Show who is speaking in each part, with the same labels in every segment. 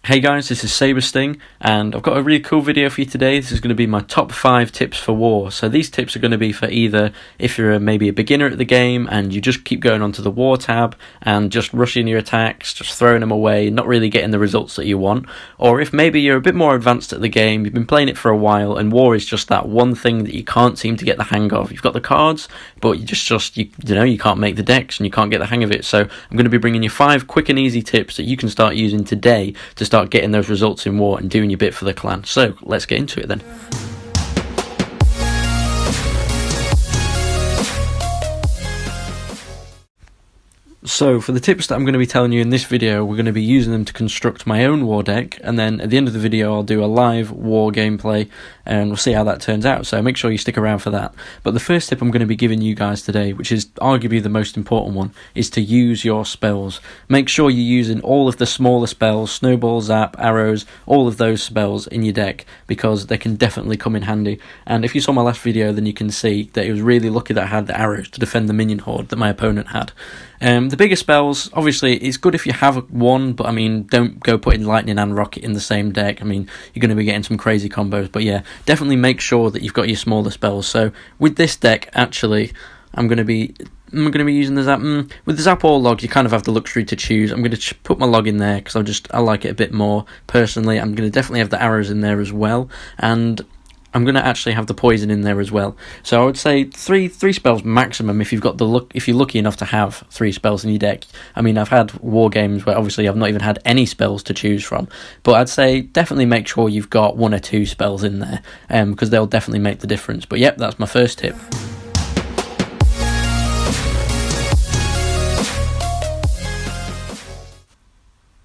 Speaker 1: Hey guys, this is Sabersting, and I've got a really cool video for you today. This is going to be my top 5 tips for war. So these tips are going to be for either if you're maybe a beginner at the game and you just keep going onto the war tab and just rushing your attacks, just throwing them away, not really getting the results that you want. Or if maybe you're a bit more advanced at the game, you've been playing it for a while, and war is just that one thing that you can't seem to get the hang of. You've got the cards, but you can't make the decks and you can't get the hang of it. So I'm going to be bringing you 5 quick and easy tips that you can start using today to start getting those results in war and doing your bit for the clan. So let's get into it then. So for the tips that I'm going to be telling you in this video, we're going to be using them to construct my own war deck, and then at the end of the video I'll do a live war gameplay and we'll see how that turns out, so make sure you stick around for that. But the first tip I'm going to be giving you guys today, which is arguably the most important one, is to use your spells. Make sure you're using all of the smaller spells, snowball, zap, arrows, all of those spells in your deck, because they can definitely come in handy. And if you saw my last video, then you can see that it was really lucky that I had the arrows to defend the minion horde that my opponent had. The bigger spells, obviously, it's good if you have one, but I mean, don't go putting lightning and rocket in the same deck. I mean, you're going to be getting some crazy combos, but yeah, definitely make sure that you've got your smaller spells. So with this deck, actually, I'm going to be using the zap. With the zap or log, you kind of have the luxury to choose. I'm going to put my log in there because I like it a bit more personally. I'm going to definitely have the arrows in there as well, and I'm going to actually have the poison in there as well. So I would say three spells maximum if you're lucky enough to have 3 spells in your deck. I mean, I've had war games where obviously I've not even had any spells to choose from, but I'd say definitely make sure you've got 1 or 2 spells in there, because they'll definitely make the difference. But yep, that's my first tip.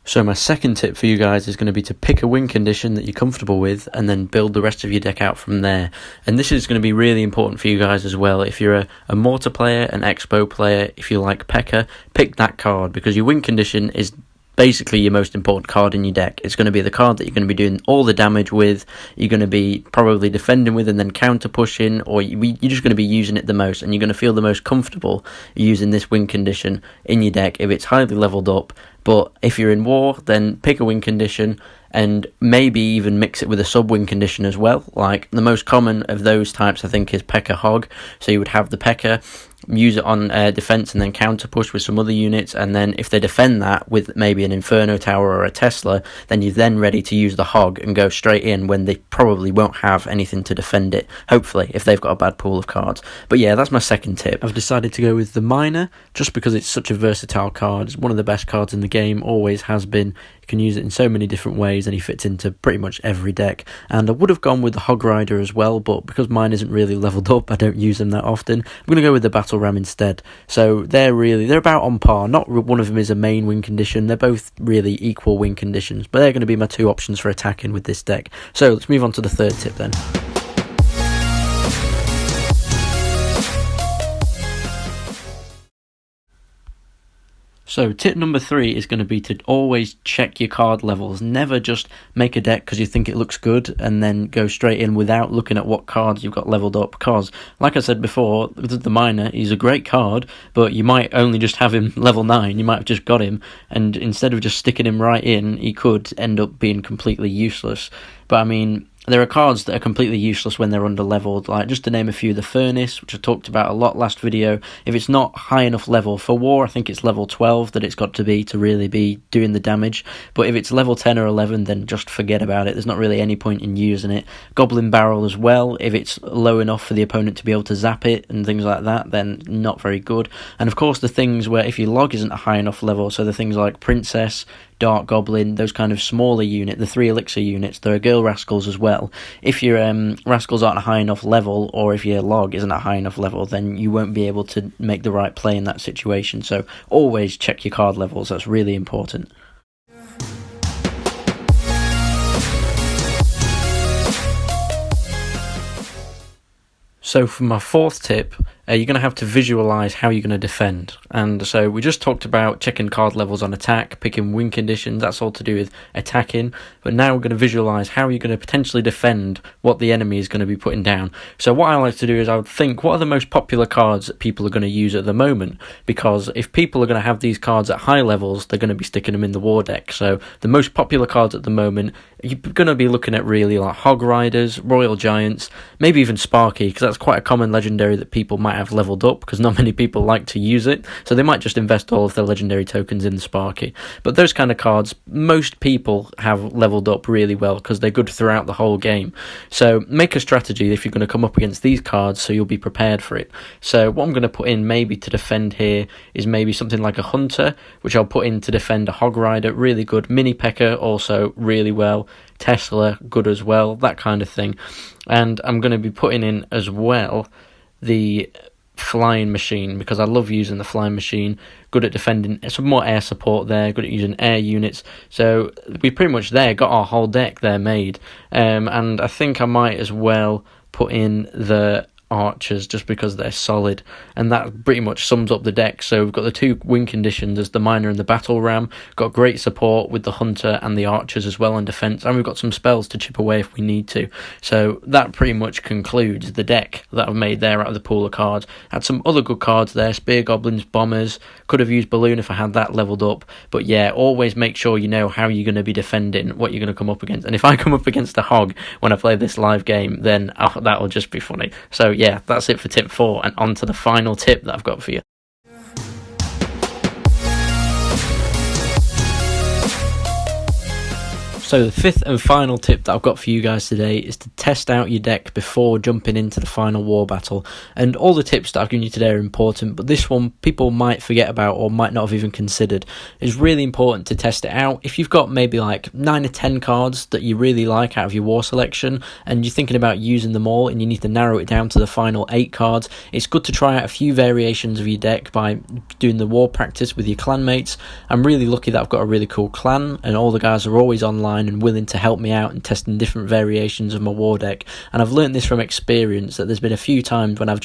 Speaker 1: So my second tip for you guys is going to be to pick a win condition that you're comfortable with and then build the rest of your deck out from there. And this is going to be really important for you guys as well. If you're a mortar player, an expo player, if you like P.E.K.K.A, pick that card, because your win condition is basically your most important card in your deck. It's going to be the card that you're going to be doing all the damage with, you're going to be probably defending with and then counter pushing, or you're just going to be using it the most, and you're going to feel the most comfortable using this win condition in your deck if it's highly leveled up. But if you're in war, then pick a win condition and maybe even mix it with a sub-win condition as well. Like, the most common of those types I think is P.E.K.K.A Hog. So you would have the P.E.K.K.A, use it on defense and then counter push with some other units, and then if they defend that with maybe an Inferno Tower or a Tesla, then you're then ready to use the Hog and go straight in when they probably won't have anything to defend it, hopefully, if they've got a bad pool of cards. But yeah, that's my second tip. I've decided to go with the Miner just because it's such a versatile card. It's one of the best cards in the game, always has been. You can use it in so many different ways and he fits into pretty much every deck. And I would have gone with the Hog Rider as well, but because mine isn't really leveled up, I don't use them that often. I'm going to go with the Battle Ram instead. So they're about on par. Not one of them is a main win condition. They're both really equal win conditions, but they're going to be my 2 options for attacking with this deck. So let's move on to the third tip then. So tip number 3 is going to be to always check your card levels. Never just make a deck because you think it looks good and then go straight in without looking at what cards you've got leveled up. Because, like I said before, the Miner, he's a great card, but you might only just have him level 9. You might have just got him, and instead of just sticking him right in, he could end up being completely useless. But I mean, there are cards that are completely useless when they're under-leveled, like, just to name a few, the Furnace, which I talked about a lot last video. If it's not high enough level for war, I think it's level 12 that it's got to be really be doing the damage. But if it's level 10 or 11, then just forget about it. There's not really any point in using it. Goblin Barrel as well, if it's low enough for the opponent to be able to zap it and things like that, then not very good. And of course the things where if your log isn't a high enough level, so the things like Princess, Dark Goblin, those kind of smaller unit, the 3 elixir units, there are Girl Rascals as well. If your Rascals aren't a high enough level, or if your log isn't a high enough level, then you won't be able to make the right play in that situation. So always check your card levels, that's really important. So for my fourth tip, you're going to have to visualise how you're going to defend. And so we just talked about checking card levels on attack, picking win conditions, that's all to do with attacking. But now we're going to visualise how you're going to potentially defend what the enemy is going to be putting down. So what I like to do is I would think, what are the most popular cards that people are going to use at the moment? Because if people are going to have these cards at high levels, they're going to be sticking them in the war deck. So the most popular cards at the moment, you're going to be looking at really like Hog Riders, Royal Giants, maybe even Sparky, because that's quite a common legendary that people might have leveled up, because not many people like to use it, so they might just invest all of their legendary tokens in the Sparky. But those kind of cards, most people have leveled up really well because they're good throughout the whole game. So make a strategy if you're going to come up against these cards so you'll be prepared for it. So what I'm going to put in maybe to defend here is maybe something like a Hunter, which I'll put in to defend a Hog Rider, really good. Mini P.E.K.K.A. also really well. Tesla, good as well, that kind of thing. And I'm going to be putting in as well the flying machine, because I love using the flying machine. Good at defending, some more air support there, good at using air units. So we pretty much there got our whole deck there made. And I think I might as well put in the archers just because they're solid, and that pretty much sums up the deck. So we've got the two win conditions as the miner and the battle ram, got great support with the hunter and the archers as well in defense, and we've got some spells to chip away if we need to. So that pretty much concludes the deck that I've made there out of the pool of cards. Had some other good cards there, spear goblins, bombers, could have used balloon if I had that leveled up. But yeah, always make sure you know how you're going to be defending, what you're going to come up against. And if I come up against a hog when I play this live game, then that'll just be funny. So yeah, that's it for tip 4, and on to the final tip that I've got for you. So the fifth and final tip that I've got for you guys today is to test out your deck before jumping into the final war battle. And all the tips that I've given you today are important, but this one people might forget about or might not have even considered. It's really important to test it out. If you've got maybe like 9 or 10 cards that you really like out of your war selection and you're thinking about using them all and you need to narrow it down to the final 8 cards, it's good to try out a few variations of your deck by doing the war practice with your clanmates. I'm really lucky that I've got a really cool clan and all the guys are always online and willing to help me out and testing different variations of my war deck. And I've learned this from experience, that there's been a few times when I've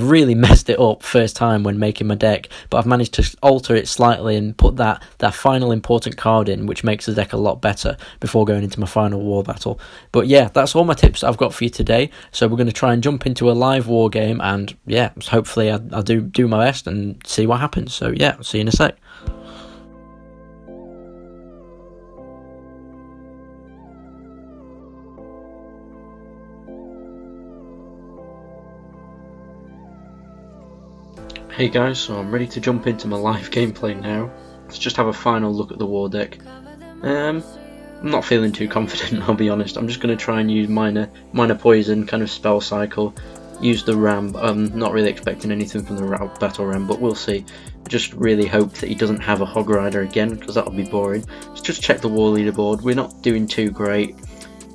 Speaker 1: really messed it up first time when making my deck, but I've managed to alter it slightly and put that final important card in, which makes the deck a lot better before going into my final war battle. But yeah, that's all my tips I've got for you today. So we're going to try and jump into a live war game, and yeah, hopefully I'll do my best and see what happens. So yeah, I'll see you in a sec. Hey guys, so I'm ready to jump into my live gameplay now. Let's just have a final look at the war deck. I'm not feeling too confident, I'll be honest. I'm just going to try and use minor poison, kind of spell cycle, use the ram. I'm not really expecting anything from the battle ram, but we'll see. I just really hope that he doesn't have a hog rider again, because that'll be boring. Let's just check the war leaderboard. We're not doing too great.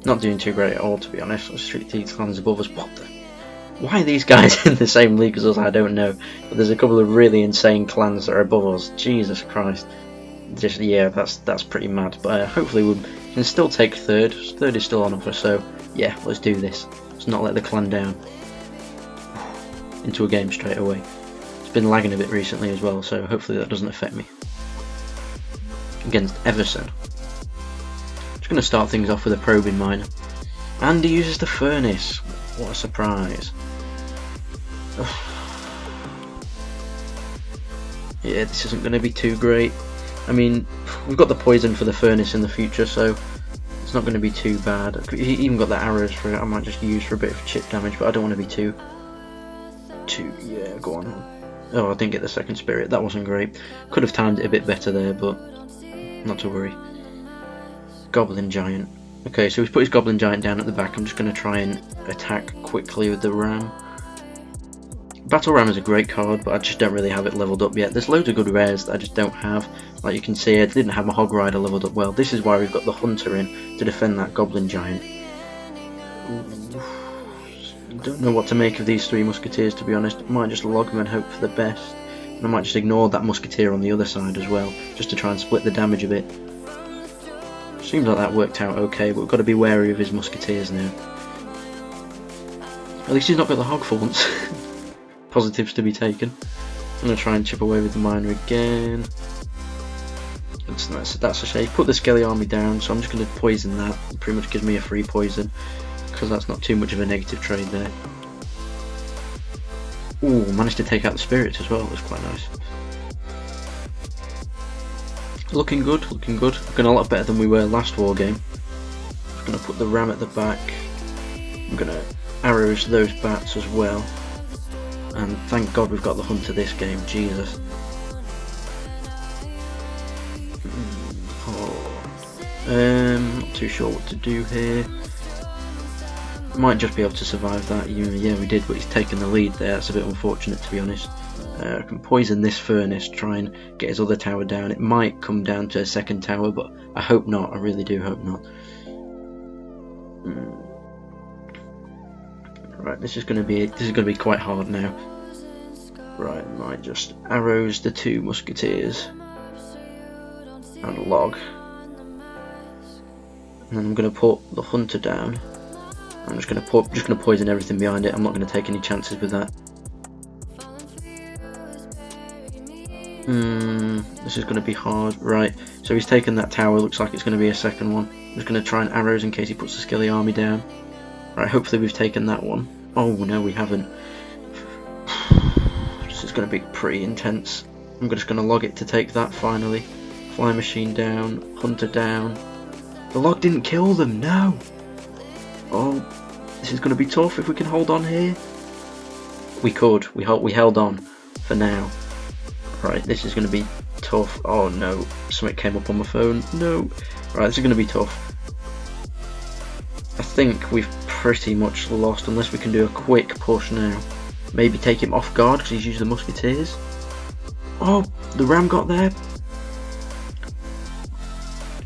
Speaker 1: Not doing too great at all, to be honest. Let's treat these clans above us. What the? Why are these guys in the same league as us? I don't know. But there's a couple of really insane clans that are above us. Jesus Christ. Just yeah, that's pretty mad. But hopefully we can still take third. Third is still on offer, so yeah, let's do this. Let's not let the clan down. Into a game straight away. It's been lagging a bit recently as well, so hopefully that doesn't affect me. Against Everson. Just going to start things off with a probing miner. And he uses the furnace. What a surprise. Yeah, this isn't going to be too great. I mean, we've got the poison for the furnace in the future, so it's not going to be too bad. He even got the arrows for it. I might just use for a bit of chip damage, but I don't want to be too yeah, go on. Oh, I didn't get the second spirit. That wasn't great. Could have timed it a bit better there, but not to worry. Goblin Giant. Okay, so he's put his Goblin Giant down at the back. I'm just going to try and attack quickly with the Ram. Battle Ram is a great card, but I just don't really have it leveled up yet. There's loads of good rares that I just don't have. Like you can see, I didn't have my Hog Rider leveled up well. This is why we've got the Hunter in, to defend that Goblin Giant. Don't know what to make of these 3 Musketeers, to be honest. I might just log them and hope for the best. And I might just ignore that Musketeer on the other side as well, just to try and split the damage a bit. Seems like that worked out okay, but we've got to be wary of his Musketeers now. At least he's not got the Hog for once. positives to be taken. I'm going to try and chip away with the miner again. That's a shame. Put the Skelly army down, so I'm just going to poison that. It pretty much gives me a free poison, because that's not too much of a negative trade there. Ooh, managed to take out the spirits as well. That's quite nice. Looking good, looking good. Looking a lot better than we were last war game. I'm going to put the ram at the back. I'm going to arrows those bats as well. And thank God we've got the hunter this game. Jesus. Not too sure what to do here. Might just be able to survive that. Yeah, we did, but he's taken the lead there. That's a bit unfortunate, to be honest. I can poison this furnace, try and get his other tower down. It might come down to a second tower, but I hope not. I really do hope not. Right, this is going to be quite hard now. Right, might just arrows the two musketeers and log. And then I'm going to put the hunter down. I'm just going to poison everything behind it. I'm not going to take any chances with that. This is going to be hard. Right, so he's taken that tower. Looks like it's going to be a second one. I'm just going to try and arrows in case he puts the Skelly army down. Right, hopefully we've taken that one. Oh no, we haven't. This is going to be pretty intense. I'm just going to log it to take that finally. Fly machine down, hunter down. The log didn't kill them, no! Oh, this is going to be tough if we can hold on here. We could. We held on for now. Right, this is going to be tough. Oh no, something came up on my phone. No. Right, this is going to be tough. I think we've pretty much lost unless we can do a quick push now. Maybe take him off guard because he's used the musketeers. Oh, the ram got there.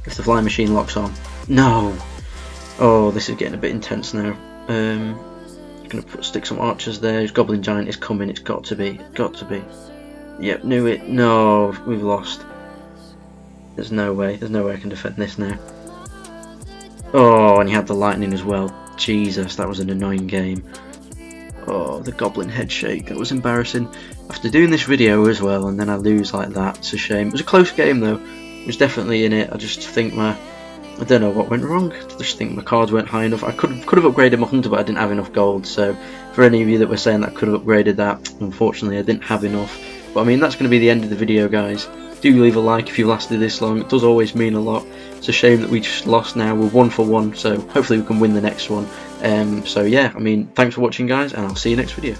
Speaker 1: If the flying machine locks on. No. Oh, this is getting a bit intense now. I'm gonna stick some archers there. His goblin giant is coming. It's got to be. Got to be. Yep, knew it. No, we've lost. There's no way. There's no way I can defend this now. Oh, and he had the lightning as well. Jesus, that was an annoying game. Oh, the goblin head shake. That was embarrassing. After doing this video as well, and then I lose like that. It's a shame. It was a close game though. It was definitely in it. I just think I don't know what went wrong. I just think my cards weren't high enough. I could have upgraded my hunter, but I didn't have enough gold. So for any of you that were saying that I could have upgraded that, unfortunately I didn't have enough. But I mean, that's going to be the end of the video, guys. Do leave a like if you lasted this long. It does always mean a lot. It's a shame that we just lost now. We're 1 for 1, so hopefully we can win the next one. So yeah, I mean, thanks for watching, guys, and I'll see you next video.